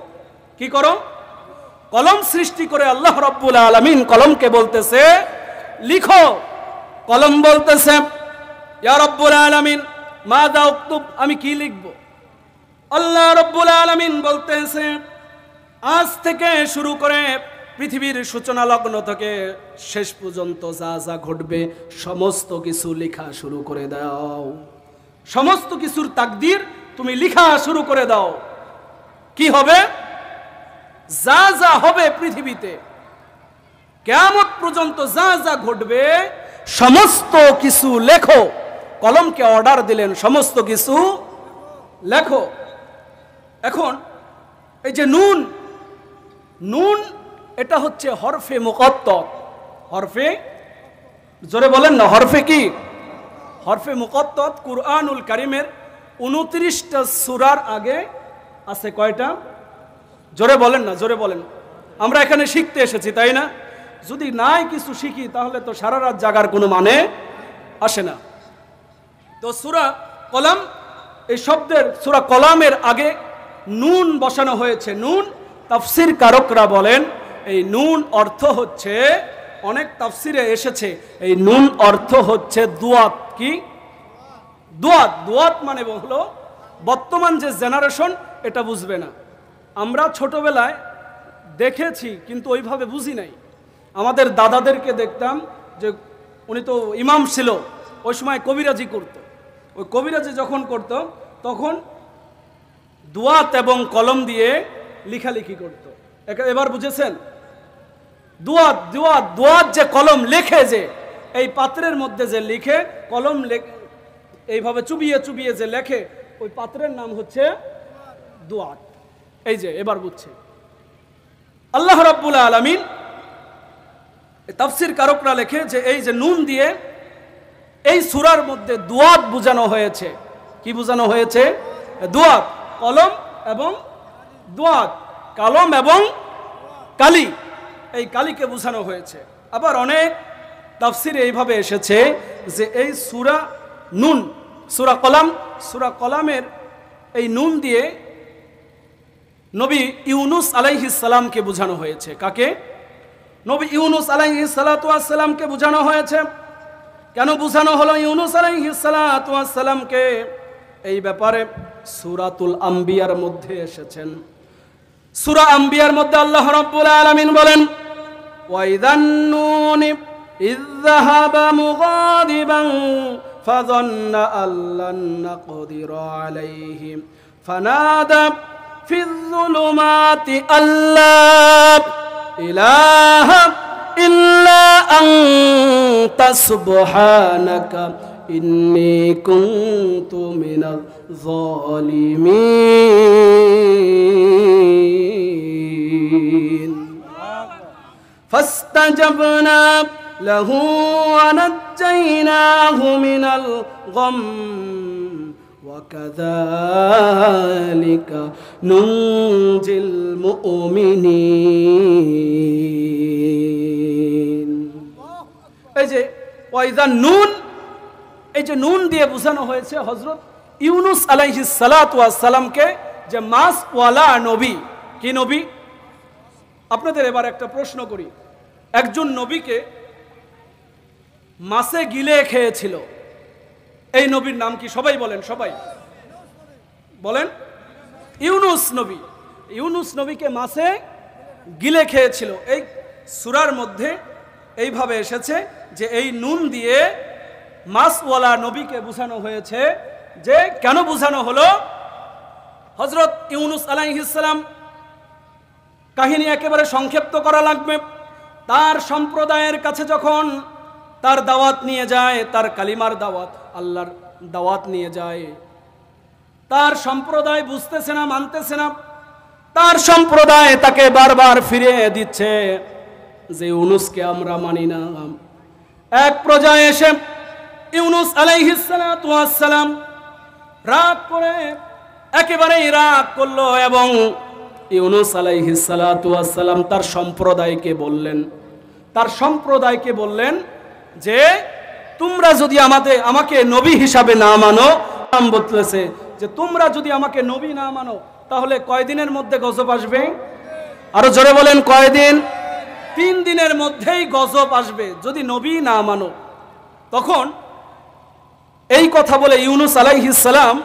A: কি করো? কলম সৃষ্টি করে আল্লাহ রাব্বুল আলামিন কলমকে বলতেছে লিখো। কলম বলতেছে ইয়া রাব্বুল আলামিন মাযা উক্তুব, আমি কি লিখব? আল্লাহ রাব্বুল আলামিন বলতেছে আজ থেকে শুরু করে পৃথিবীর সূচনা লগ্ন থেকে শেষ পর্যন্ত যা যা ঘটবে সমস্ত কিছু লেখা শুরু করে দাও। সমস্ত কিছুর তাকদীর তুমি লেখা শুরু করে দাও। কি হবে? যা যা হবে পৃথিবীতে কিয়ামত পর্যন্ত যা যা ঘটবে সমস্ত কিছু লেখো। কলমকে অর্ডার দিলেন সমস্ত কিছু লেখো। এখন এই যে নুন, নুন এটা হচ্ছে হরফে মুকত্তর। হরফে, জোরে বলেন না, হরফে কি? হরফে মুকত্তর। কুরআনুল কারীমের 29টা সূরার আগে আছে কয়টা? জোরে বলেন না, জোরে বলেন। আমরা এখানে শিখতে এসেছি তাই না? যদি নাই কিছু শিখি তাহলে তো সারা রাত জাগার কোনো মানে আসে না। তো সূরা কলম, এই শব্দের সূরা কলামের আগে নুন বসানো হয়েছে। নুন, তাফসীর কারকরা বলেন এই নুন অর্থ হচ্ছে, অনেক তাফসীরে এসেছে এই নুন অর্থ হচ্ছে দুয়াত। কি দুয়াত? দুয়াত মানে হলো বর্তমান যে জেনারেশন এটা বুঝবে না। আমরা ছোটবেলায় দেখেছি কিন্তু ওইভাবে বুঝি নাই। আমাদের দাদাদেরকে দেখতাম যে উনি তো ইমাম ছিল, ওই সময় কবিরাজি করত। ওই কবিরাজি যখন করত তখন দুয়াত এবং কলম দিয়ে লেখালেখি করত। এবার বুঝেছেন? দুয়াত, দুয়াত, দুয়াত যে কলম লেখে, যে এই পাত্রের মধ্যে যে লিখে, কলম এইভাবে চুবিয়ে চুবিয়ে যে লেখে, ওই পাত্রের নাম হচ্ছে দুয়াত। এই যে এবার বুঝছে। আল্লাহ রাব্বুল আলামিন তাফসীর কারকরা লেখে যে এই যে নুন দিয়ে এই সূরার মধ্যে দুয়াত বোঝানো হয়েছে। কি বোঝানো হয়েছে? দুয়াত, কলম এবং দুয়াত, কলম এবং কালি, এই কালিকে বোঝানো হয়েছে। আবার অনেক তাফসীরে এইভাবে এসেছে যে এই সূরা নুন, সূরা কলাম, সূরা কলামের এই নুন দিয়ে নবী ইউনুস আলাইহিস সালামকে বোঝানো হয়েছে। কাকে? নবী ইউনুস আলাইহিস সালাতু ওয়াস সালামকে বোঝানো হয়েছে। কেন বোঝানো হলো ইউনুস আলাইহিস সালাতু ওয়াস সালামকে? এই ব্যাপারে সূরাতুল আম্বিয়ার মধ্যে এসেছেন। সূরা আম্বিয়ার মধ্যে আল্লাহ রাব্বুল আলামিন বলেন ওয়াইদান নুন ইয যাহাবা মুগাদিবান ফাযান্না আল্লান নাকদির আলাইহি ফানাদা ফিয যুলুমাতি আল্লা ইলাহা ইল্লা আনতা সুবহানাকা ইন্নী কুনতু মিনাজ জালিমিন। ফাস্তাজাবনা লাহু ওয়া নাজ্জাইনাহু মিনাল গাম ওয়া কাযালিকা নুনজিল মুমিনিন। এই যে ওয়াইদা নুন, এই যে নুন দিয়ে বোঝানো হয়েছে হযরত ইউনুস আলাইহিস সালাতু ওয়াস সালামকে, যে মাছওয়ালা নবী। কি নবী? আপনাদের এবার একটা প্রশ্ন করি, একজন নবীকে মাছে গিলে খেয়েছিল, এই নবীর নাম কি? সবাই বলেন, সবাই বলেন। ইউনুস নবী। ইউনুস নবীকে মাছে গিলে খেয়েছিল। এই সূরার মধ্যে এইভাবে এসেছে যে এই নুন দিয়ে মাছওয়ালা নবীকে বোঝানো হয়েছে। যে কেন বোঝানো হলো? হযরত ইউনুস আলাইহিস সালাম, কাহিনী একেবারে সংক্ষিপ্ত করা লাগবে। তার সম্প্রদায়ের কাছে যখন তার দাওয়াত নিয়ে যায়, তার কালিমার দাওয়াত, আল্লাহর দাওয়াত নিয়ে যায়, তার সম্প্রদায় বুঝতেছে না, মানতেছে না। তার সম্প্রদায় তাকে বারবার ফিরিয়ে দিচ্ছে যে ইউনুসকে আমরা মানি না। এক পর্যায়ে এসে ইউনুস আলাইহিস সালাতু ওয়াস সালাম রাগ করে, একেবারেই রাগ করলো, এবং ইউনুস আলাইহিস সালাতু ওয়াস সালাম তার সম্প্রদায়কে বললেন যে তোমরা যদি আমাকে নবী হিসাবে না মানো, বলতেছে যে তোমরা যদি আমাকে নবী না মানো তাহলে কয়দিনের মধ্যে গজব আসবে? আরো জোরে বলেন, কয়দিন? 3 দিনের মধ্যেই গজব আসবে যদি নবী না মানো। তখন এই কথা বলে ইউনুস আলাইহিস সালাম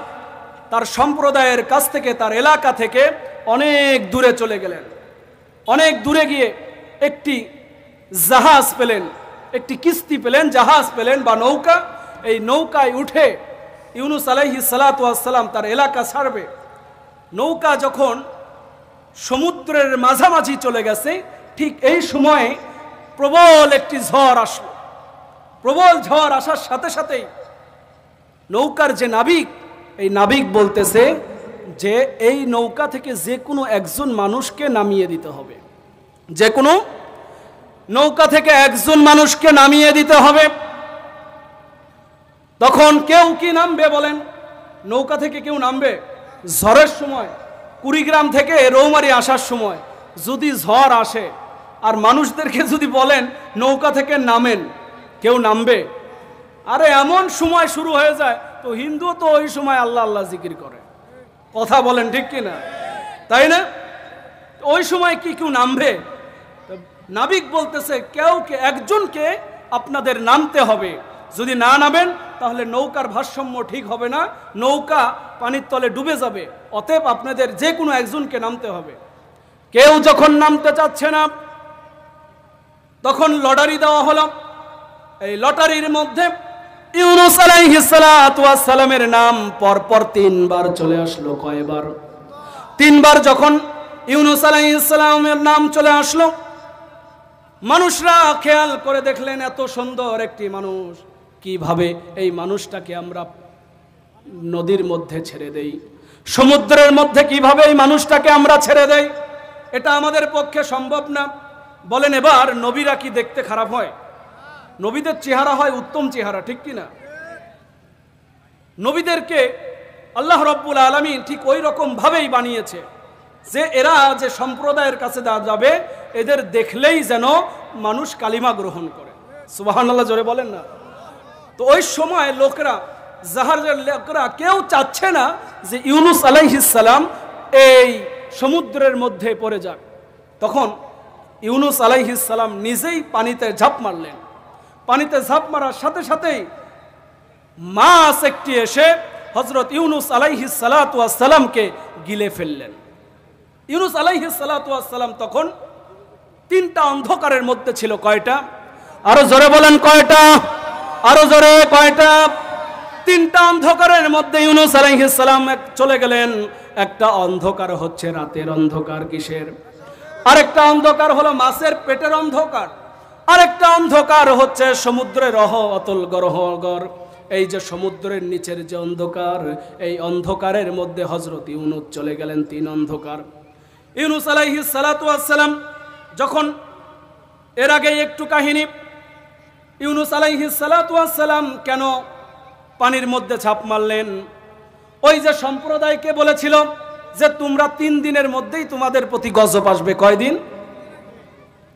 A: তার সম্প্রদায়ের কাছ থেকে, তার এলাকা থেকে অনেক দূরে চলে গেলেন। অনেক দূরে গিয়ে একটি জাহাজ পেলেন, একটি কিস্তি পেলেন, জাহাজ পেলেন বা নৌকা। এই নৌকায় উঠে ইউনুস আলাইহিস সালাতু ওয়াস সালাম তার এলাকা ছাড়বে। নৌকা যখন সমুদ্রের মাঝামাঝি চলে গেছে, ঠিক এই সময়ে প্রবল একটি ঝড় আসলো। প্রবল ঝড় আসার সাথে সাথেই নৌকার যে নাবিক, এই নাবিক বলতেছে যে এই নৌকা থেকে যে কোনো একজন মানুষকে নামিয়ে দিতে হবে, যে কোনো নৌকা থেকে একজন মানুষকে নামিয়ে দিতে হবে। তখন কেউ কি নামবে বলেন? নৌকা থেকে কেউ নামবে? ঝড়ের সময়, কুড়িগ্রাম থেকে রৌমারী আসার সময় যদি ঝড় আসে আর মানুষদেরকে যদি বলেন নৌকা থেকে নামেন, কেউ নামবে? আরে এমন সময় শুরু হয়ে যায়, তো হিন্দু তো ওই সময় আল্লাহ আল্লাহ জিকির করে। কথা বলেন ঠিক কিনা? তাই না? ওই সময় কি কেউ নামবে? নাবিক বলতেছে একজনকে আপনাদের নামতে হবে, যদি না নামেন তাহলে নৌকার ভারসাম্য ঠিক হবে না, নৌকা পানির তলে ডুবে যাবে। অতএব আপনাদের যে কোনো একজনকে নামতে হবে। কেউ যখন নামতে চাচ্ছে না, তখন লটারি দেওয়া হলো। এই লটারির মধ্যে ইউনুস আলাইহিস সালাতু ওয়াস সালামের নাম পরপর 3 বার চলে আসলো। কয়বার? 3 বার যখন ইউনুস আলাইহিস সালামের নাম চলে আসলো, মানুষরা খেয়াল করে দেখলেন এত সুন্দর একটি মানুষ, কিভাবে এই মানুষটাকে আমরা নদীর মধ্যে ছেড়ে দেই, সমুদ্রের মধ্যে কিভাবে এই মানুষটাকে আমরা ছেড়ে দেই? এটা আমাদের পক্ষে সম্ভব না। বলেন এবার, নবীরা কি দেখতে খারাপ হয়? নবীদের চেহারা হয় উত্তম চেহারা, ঠিক কিনা? নবীদেরকে আল্লাহ রাব্বুল আলামিন ঠিক ওই রকম ভাবেই বানিয়েছে যে এরা যে সম্প্রদায়ের কাছে যাবে, এদের দেখলেই যেন মানুষ কালিমা গ্রহণ করে। সুবহানাল্লাহ, জোরে বলেন না। তো ওই সময় লোকেরা, জাহাজের লোকেরা কেউ চাচ্ছে না যে ইউনুস আলাইহিস সালাম এই সমুদ্রের মধ্যে পড়ে যাক। তখন ইউনুস আলাইহিস সালাম নিজেই পানিতে ঝাঁপ মারলেন। পানিতে ঝাঁপ মারার সাথে সাথেই মাছ একটি এসে হযরত ইউনুস আলাইহিস সালাতু ওয়াস সালামকে গিলে ফেললেন। ইউনুস আলাইহিস সালাতু ওয়াস সালাম তখন 3টা অন্ধকারের মধ্যে ছিল। কয়টা? আরো জোরে বলেন, কয়টা? আরো জোরে, কয়টা? 3টা অন্ধকারের মধ্যে ইউনুস আলাইহিস সালাম চলে গেলেন। একটা অন্ধকার হচ্ছে রাতের অন্ধকার। কিসের? আরেকটা অন্ধকার হলো মাছের পেটের অন্ধকার। আরেকটা অন্ধকার হচ্ছে সমুদ্রের অতল গহ্বর। এই যে সমুদ্রের নিচের যে অন্ধকার, এই অন্ধকারের মধ্যে হযরত ইউনুস চলে গেলেন। 3 অন্ধকার। ইউনুস আলাইহিস সালাতু ওয়াস সালাম যখন, এর আগে একটু কাহিনী, ইউনুস আলাইহিস সালাতু ওয়াস সালাম কেন পানির মধ্যে ঝাঁপ মারলেন? ওই যে সম্প্রদায়কে বলেছিল যে তোমরা 3 দিনের মধ্যেই তোমাদের প্রতি গজব আসবে। কয়দিন?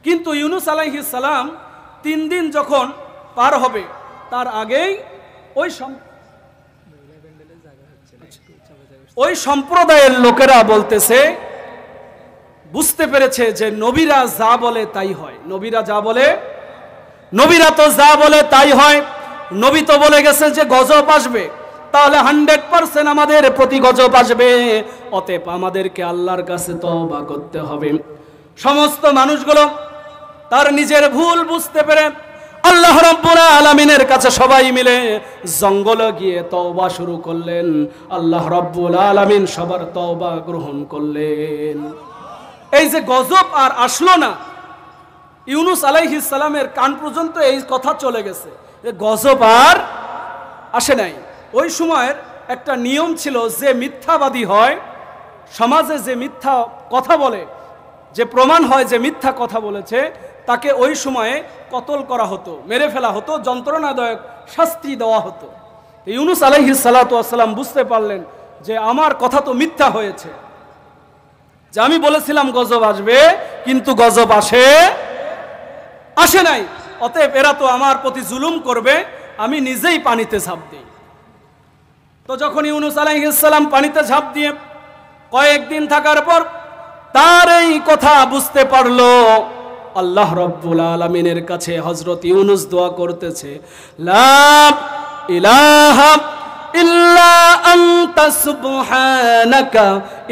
A: কিন্তু ইউনুস আলাইহিস সালাম 3 দিন যখন পার হবে তার আগেই ওই সম্প্রদায়ের লোকেরা বলতেছে, বুঝতে পেরেছে যে নবীরা যা বলে তাই হয়। নবীরা তো যা বলে তাই হয়। নবী তো বলে গেছে যে গজব আসবে, তাহলে 100% আমাদের প্রতি গজব আসবে। অতএব আমাদেরকে আল্লাহর কাছে তওবা করতে হবে। সমস্ত মানুষগুলো তার নিজের ভুল বুঝতে পেরে আল্লাহ রাব্বুল আলামিনের কাছে সবাই মিলে জঙ্গলে গিয়ে তওবা শুরু করলেন। আল্লাহ রাব্বুল আলামিন সবার তওবা গ্রহণ করলেন। এই যে গজব আর আসলো না, ইউনুস আলাইহিস সালামের কান পর্যন্ত এই কথা চলে গেছে যে গজব আর আসে নাই। ওই সময়ের একটা নিয়ম ছিল, যে মিথ্যাবাদী হয়, সমাজে যে মিথ্যা কথা বলে, যে প্রমাণ হয় যে মিথ্যা কথা বলেছে, তাকে ওই সময়ে কতল করা হতো, মেরে ফেলা হতো, যন্ত্রণাদায়ক শাস্তি দেওয়া হতো। ইউনুস আলাইহিস সালাতু ওয়াস সালাম বুঝতে পারলেন যে আমার কথা তো মিথ্যা হয়েছে, যে আমি বলেছিলাম গজব আসবে কিন্তু গজব আসে নাই। অতএব এরা তো আমার প্রতি জুলুম করবে, আমি নিজেই পানিতে ঝাঁপ দিই। তো যখন ইউনুস আলাইহিস সালাম পানিতে ঝাঁপ দিয়ে কয়েকদিন থাকার পর তার এই কথা বুঝতে পারলো, আল্লাহ রাব্বুল আলামিনের কাছে হযরত ইউনুস দোয়া করতেছে, লা ইলাহা ইল্লা আনতা সুবহানাকা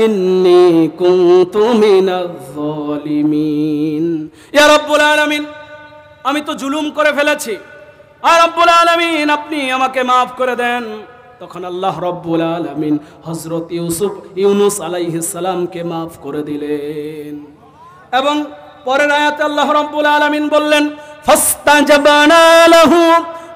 A: ইন্নী কুনতু মিনাজ জালিমিন। ইয়া রাব্বুল আলামিন, আমি তো জুলুম করে ফেলেছি, আর রাব্বুল আলামিন আপনি আমাকে মাফ করে দেন। তখন আল্লাহ রাব্বুল আলামিন হযরত ইউনুস আলাইহিস সালামকে মাফ করে দিলেন। এবং পরের আয়াতে আল্লাহ রাব্বুল আলামিন বললেন, ফাস্তাজাবনা লাহু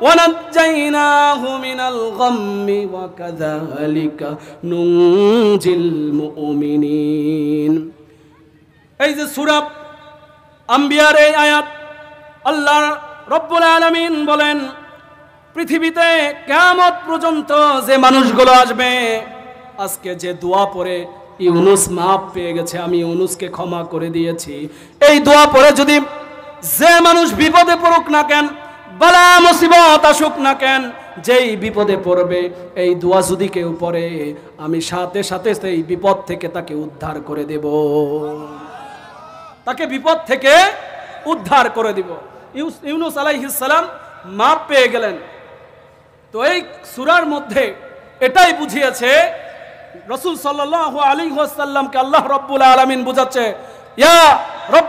A: ওয়া নাজ্জাইনাহু মিনাল গাম্মি ওয়া কাযালিকা নুনজিল মুমিনিন। এই যে সূরা আম্বিয়ার এই আয়াত, আল্লাহ রাব্বুল আলামিন বলেন পৃথিবীতে কিয়ামত পর্যন্ত যে মানুষগুলো আসবে, আজকে যে দোয়া পড়ে ইউনুস মাফ পেয়ে গেছে, আমি ইউনুসকে ক্ষমা করে দিয়েছি, এই দোয়া পড়ে যদি যে মানুষ বিপদে পড়ুক না কেন, বালা মুসিবত আসুক না কেন, যেই বিপদে পড়বে এই দোয়া যদি কেউ পড়ে, আমি সাথে সাথে সেই বিপদ থেকে তাকে উদ্ধার করে দেব, তাকে বিপদ থেকে উদ্ধার করে দিব। ইউনুস আলাইহিস সালাম মাফ পেয়ে গেলেন। তো এই সূরার মধ্যে এটাই বুঝিয়েছে, রাসূল সাল্লাল্লাহু আলাইহি ওয়াসাল্লামকে আল্লাহ রাব্বুল আলামিন বুঝাচ্ছে, ইয়া রব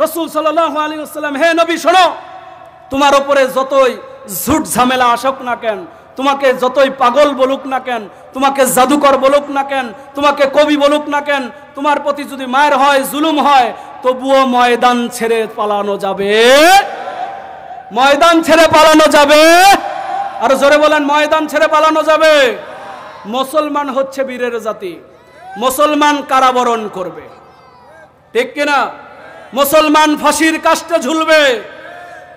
A: রাসূল সাল্লাল্লাহু আলাইহি ওয়াসাল্লাম, হে নবী শোনো, তোমার উপরে যতই ঝুট ঝামেলা আসুক না কেন, তোমাকে যতই পাগল বলুক না কেন, তোমাকে জাদুকর বলুক না কেন, তোমাকে কবি বলুক না কেন, তোমার প্রতি যদি মায়ের হয়, জুলুম হয়, তবুও ময়দান ছেড়ে পালানো যাবে, ময়দান ছেড়ে পালানো যাবে। আর জোরে বলেন, ময়দান ছেড়ে পালানো যাবে। মুসলমান হচ্ছে বীরের জাতি, মুসলমান কারাবরণ করবে, ঠিক কিনা? মুসলমান ফাঁসির কাস্টে ঝুলবে,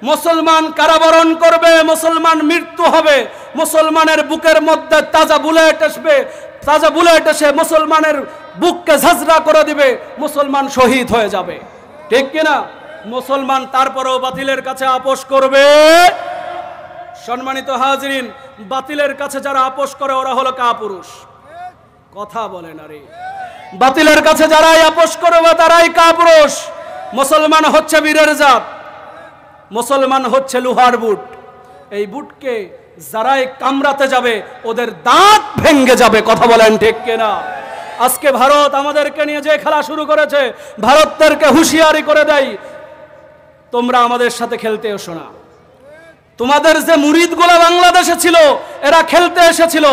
A: মুসলমান কারাবরণ করবে, মুসলমান মৃত্যু হবে, মুসলমানের বুকের মধ্যে তাজা বুলেট আসবে, তাজা বুলেট এসে মুসলমানের বুককে ঝাঁঝরা করে দিবে, মুসলমান শহীদ হয়ে যাবে, ঠিক কিনা? মুসলমান তারপরেও বাতিলের কাছে আপোষ করবে। সম্মানিত হাজিরিন, বাতিলের কাছে যারা আপোষ করে ওরা হলো কাপুরুষ। কথা বলে না রে, বাতিলের কাছে যারাই আপোষ করবে তারাই কাপুরুষ। মুসলমান হচ্ছে বীরের জাত, মুসলমান হচ্ছে লোহার বুট। এই বুটকে যারাই কামড়াতে যাবে ওদের দাঁত ভেঙে যাবে। কথা বলেন ঠিক কিনা? আজকে ভারত আমাদেরকে নিয়ে যে খেলা শুরু করেছে, ভারতদেরকে হুঁশিয়ারি করে দেয়, তোমরা আমাদের সাথে খেলতে এসো না। তোমাদের যে মুরিদগুলো বাংলাদেশে ছিল, এরা খেলতে এসেছিল,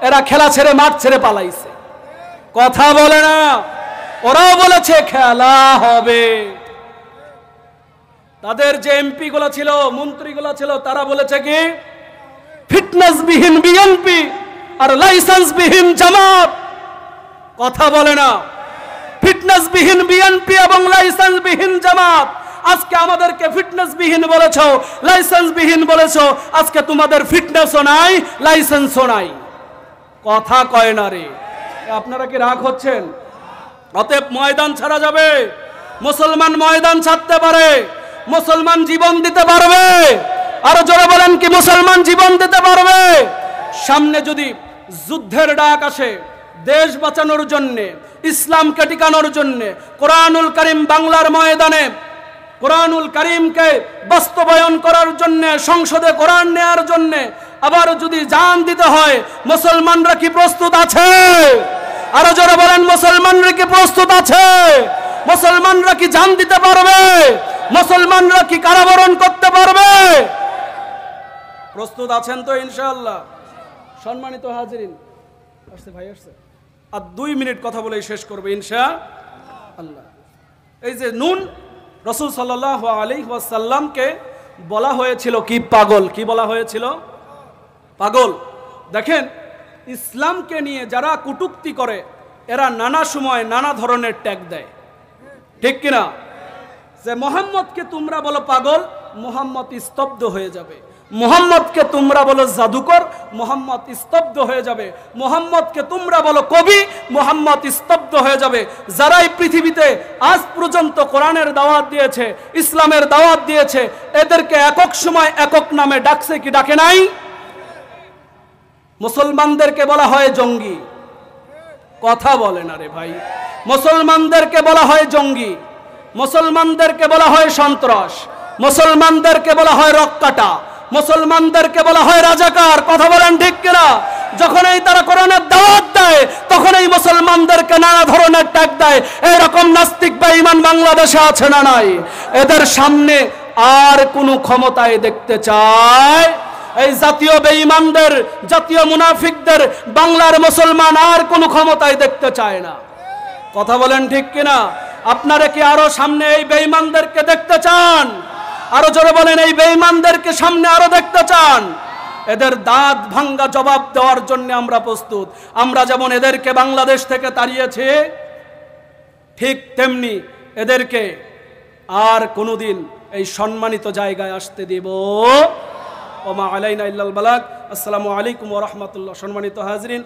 A: এরা খেলা ছেড়ে মাঠ ছেড়ে পালাইছে। কথা বলে না, ওরাও বলেছে খেলা হবে। তাদের যে এমপি গুলো ছিল, মন্ত্রী গুলো ছিল, তারা বলেছে কি ফিটনেস বিহীন বিএনপি আর লাইসেন্স বিহীন জামাত। কথা বলে না, ফিটনেস বিহীন বিএনপি এবং লাইসেন্স বিহীন জামাত আজকে আমাদেরকে ফিটনেসবিহীন বলেছো, লাইসেন্সবিহীন বলেছো, আজকে তোমাদের ফিটনেসও নাই, লাইসেন্সও নাই। কথা কয় না রে। আপনারা কি রাগ হচ্ছেন? অতএব ময়দান ছাড়া যাবে। মুসলমান ময়দান ছাড়তে পারে, মুসলমান জীবন দিতে পারবে। আরো জোরে বলেন, কি মুসলমান জীবন দিতে পারবে? সামনে যদি যুদ্ধের ডাক আসে, দেশ বাঁচানোর জন্যে, ইসলামকে টিকানোর জন্যে, কোরআনুল কারীম বাংলার ময়দানে কোরআনুল কারীমকে বাস্তবায়ন করার জন্যে, সংসদে কোরআন নেয়ার জন্যে আবার যদি জান দিতে হয়, মুসলমানরা কি প্রস্তুত আছে? আরো জোরে বলেন, মুসলমানরা কি প্রস্তুত আছে? মুসলমানরা কি জান দিতে পারবে? মুসলমানরা কি কারাবরণ করতে পারবে? প্রস্তুত আছেন তো ইনশাআল্লাহ? সম্মানিত হাজিরিন, আসছে ভাই আসছে, আর 2 মিনিট কথা বলেই শেষ করবে ইনশাআল্লাহ। এই যে নুন, রাসূল সাল্লাল্লাহু আলাইহি ওয়াসাল্লামকে বলা হয়েছিল কি পাগল। কি বলা হয়েছিল? পাগল। দেখেন, ইসলামকে নিয়ে যারা কটূক্তি করে এরা নানা সময় নানা ধরনের ট্যাগ দেয়, ঠিক কিনা? যে মোহাম্মদকে তোমরা বলো পাগল, মোহাম্মদ স্তব্ধ হয়ে যাবে। মোহাম্মদকে তোমরা বলো জাদুকর, মোহাম্মদ স্তব্ধ হয়ে যাবে। মোহাম্মদকে তোমরা বলো কবি, মোহাম্মদ স্তব্ধ হয়ে যাবে। যারাই পৃথিবীতে আজ পর্যন্ত কোরআনের দাওয়াত দিয়েছে, ইসলামের দাওয়াত দিয়েছে, এদেরকে একক সময় একক নামে ডাকছে কি ডাকে নাই? মুসলমানদেরকে বলা হয় জঙ্গি। কথা বলে না রে ভাই। মুসলমানদেরকে বলা হয় জঙ্গি, মুসলমানদেরকে বলা হয় সন্ত্রাস, মুসলমানদেরকে বলা হয় রক্কাটা, মুসলমানদেরকে বলা হয় রাজাকার। কথা বলেন ঠিক কিনা? যখনই তারা কোরআনের দাওয়াত দেয় তখনই মুসলমানদেরকে নানা ধরনের ট্যাগ দেয়। এরকম নাস্তিক বেঈমান বাংলাদেশে আছে না নাই? এদের সামনে আর কোনো ক্ষমতায় দেখতে চায়? এই জাতীয় বেঈমানদের, জাতীয় মুনাফিকদের বাংলার মুসলমান আর কোনো ক্ষমতায় দেখতে চায় না। কথা বলেন ঠিক কিনা? আপনারা কি আরো সামনে এই বেঈমানদেরকে দেখতে চান? আরো জোরে বলেন, এই বেঈমানদেরকে সামনে আরো দেখতে চান? এদের দাঁত ভাঙ্গা জবাব দেওয়ার জন্য আমরা প্রস্তুত। আমরা যেমন এদেরকে বাংলাদেশ থেকে তাড়িয়েছি, ঠিক তেমনি এদেরকে আর কোনোদিন এই সম্মানিত জায়গায় আসতে দেব। ওমা আলাইনা ইল্লাল বালাগ। আসসালামু আলাইকুম ওয়া রাহমাতুল্লাহ। সম্মানিত হাজরিন।